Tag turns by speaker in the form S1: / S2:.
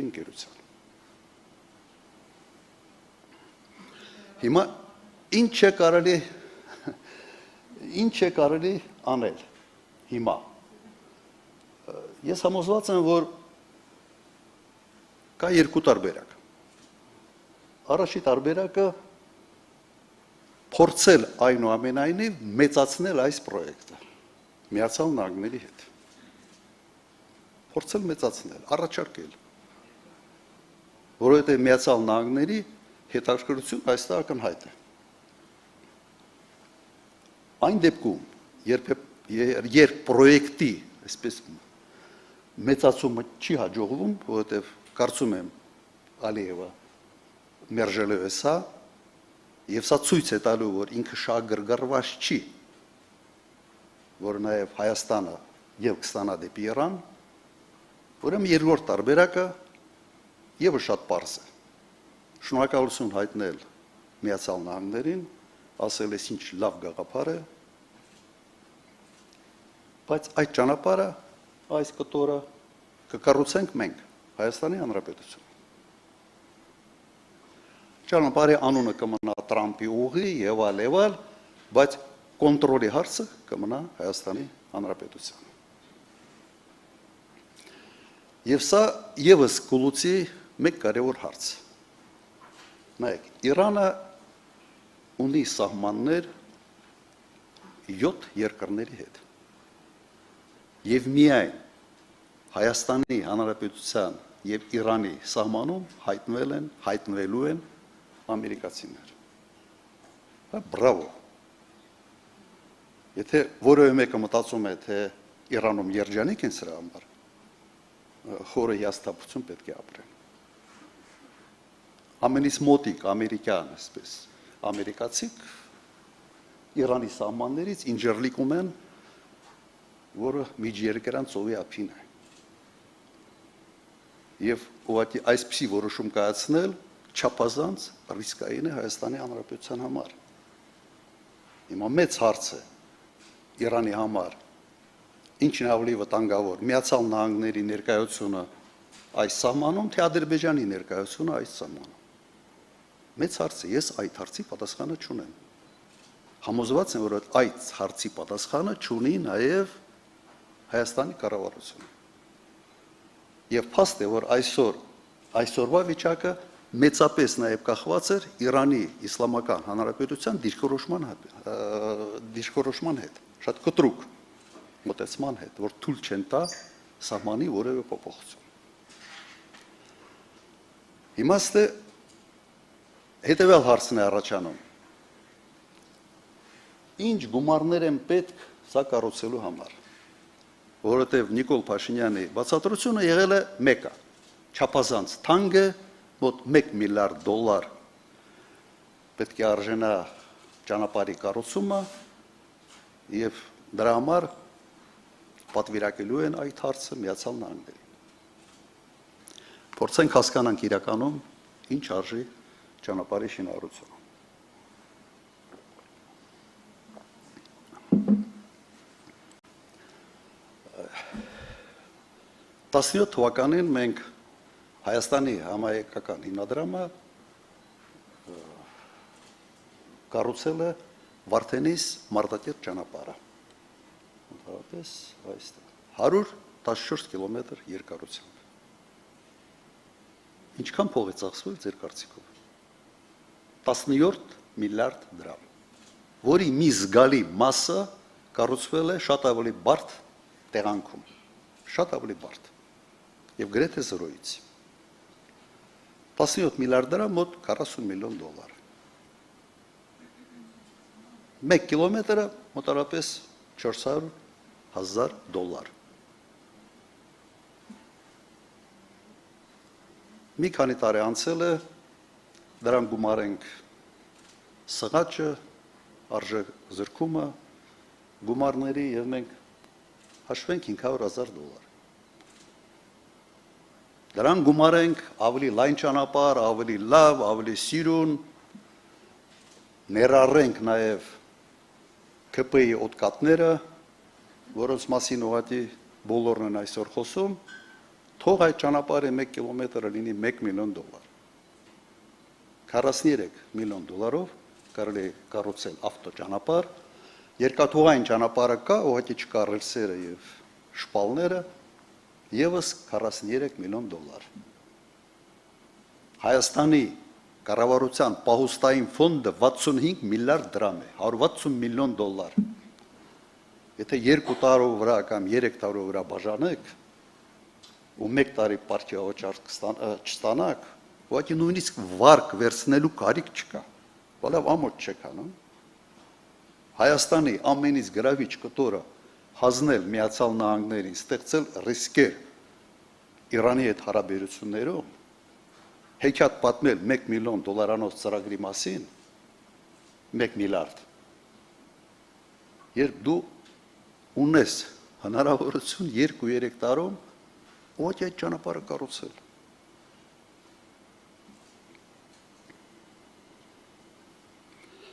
S1: ընկերության։ Հիմա ինչ է կարելի անել հիմա։ Ես համոզված եմ, որ կա երկու տարբերակ։ Առաջի տարբերակը փորձել այնուամենայնիվ մեծացնել այս պրոյեկտը Միացյալ Նահանգների հետ։ Փորձել մեծացնել, առաջարկել, որովհետև Միացյալ Նահանգների հետաքրքրություն այստեղ ակնհայտ է։ Այն դեպքում, երբ պրոյեկտի այսպես մեծացումը չի հաջողվում, որովհետև կարծում եմ Ալիևը մերժելու է սա, եւ սա ցույց է տալու, որ ինքը շատ գրգռված չի, որ նաև Հայաստանը եւ կստանա դեպի Իրան, ուրեմն երկրորդ տարբերակը եւս շատ պարզ է։ Շնորհակալություն հայտնել Միացյալ Նահանգներին, ասել ես ինչ լավ գաղափար է, բայց այդ ճանապարհը, այս կտորը կկառուցենք մենք, Հայաստանի Հանրապետություն։ Ճանապարհի անունը կմնա Տրամպի ուղի եւ այլ, բայց կոնտրոլի հարցը կմնա Հայաստանի Հանրապետության։ Եվ սա եւս կուլուցի մեկ կարևոր հարց։ Նայեք, Իրանը ունի սահմաններ 7 երկրների հետ։ Եվ միայն Հայաստանի Հանրապետության եւ Իրանի սահմանում հայտնվելու են ամերիկացիներ։ Բրավո։ Եթե որևէ մեկը մտածում է, թե Իրանում երջանիկ են սրա համար, խորը հիասթափություն պետք է ապրեն։ Ամենից մոտիկ ամերիկյան, այսպես, ամերիկացիք Իրանի սահմաններից ինժերլիկում են, որը միջերկրան ծովի ափին է։ Եվ ուղղակի այսպիսի որոշում կայացնել չափազանց ռիսկային է Հայաստանի Հանրապետության համար։ Հիմա մեծ հարց է Իրանի համար, ինչն է ավելի վտանգավոր, Միացյալ Նահանգների ներկայությունը այս սահմանում, թե Ադրբեջանի ներկայությունը այս սահմանում։ Մեծ հարց է, ես այդ հարցի պատասխանը չունեմ։ Համոզված եմ, որ այդ հարցի պատասխանը չունի նաև Հայաստանի կառավարությունը։ Եվ փաստ է, որ այսօրվա վիճակը մեծապես նաև կախված էր Իրանի Իսլամական Հանրապետության դիրքորոշման հետ, շատ կտրուկ մոտեցման հետ, որ թույլ չեն տա սահմանի որևէ փոփոխություն։ Իմաստը հետևյալ հարցն է առաջանում. ինչ գումարներ են պետք սա կառուցելու համար, որովհետև Նիկոլ Փաշինյանի բացատրությունը եղել է մեկը, չափազանց թանկ է, մոտ $1 միլիարդ պետք է արժենա ճանապարհի կառուցումը եւ դրա համար պատվիրակելու են այդ հարցը Միացյալ Նահանգներին։ Փորձենք հասկանանք իրականում ինչ արժի ճանապարհի շինարարությունը։ 17 թվականին մենք Հայաստանի համահայկական հիմնադրամը կառուցել է Վարդենիս Մարտակերտ ճանապարհը։ Ընդհանրապես այստեղ 114 կիլոմետր երկարությամբ։ Ինչքան փող է ծախսվել ձեր կարծիքով։ 17 միլիարդ դրամ, որի մի զգալի մասը կառուցվել է շատ ավելի բարդ տեղանքում, շատ ավելի բարդ եւ գրեթե զրոյից։ 17 միլիարդ դրամ մոտ $40 միլիոն։ 1 կիլոմետրը մոտավորապես $400,000։ Մի քանի տարի անցել է, դրան գումարենք սղաճը, արժեզրկումը, գումարների եւ մենք հաշվենք $500,000։ Դրան գումարենք ավելի լայն ճանապարհ, ավելի լավ, ավելի սիրուն, ներառենք նաև ԿՊ-ի օդկատները, որոնց մասին ուղղակի բոլորն են այսօր խոսում, Թող այդ ճանապարհը 1 կիլոմետրը լինի $1 միլիոն։ 43 միլիոն դոլարով կարելի է կառուցել ավտոճանապարհ, երկաթուղային ճանապարհը կա, ուղղակի չկա ռելսերը եւ շպալները, եւս 43 միլիոն դոլար։ Հայաստանի կառավարության պահուստային ֆոնդը 65 միլիարդ դրամ է, 160 միլիոն դոլար։ Եթե 2 տարով վրա կամ 3 տարով վրա բաժանեք, ու 1 տարի պարտիավաճառ չստանաք, ուղղակի նույնիսկ վարկ վերցնելու կարիք չկա։ Բալավ ամոթ չեք անում։ Հայաստանի ամենից գրավիչ կտորը հանձնել Միացյալ Նահանգներին, ստեղծել ռիսկեր Իրանի հետ հարաբերություններում, հեքիաթ պատմել $1 միլիոն ծրագրի մասին, 1 միլիարդ։ Երբ դու ունես հնարավորություն 2-3 տարում, ուղղակի այդ ճանապարհը կառուցել։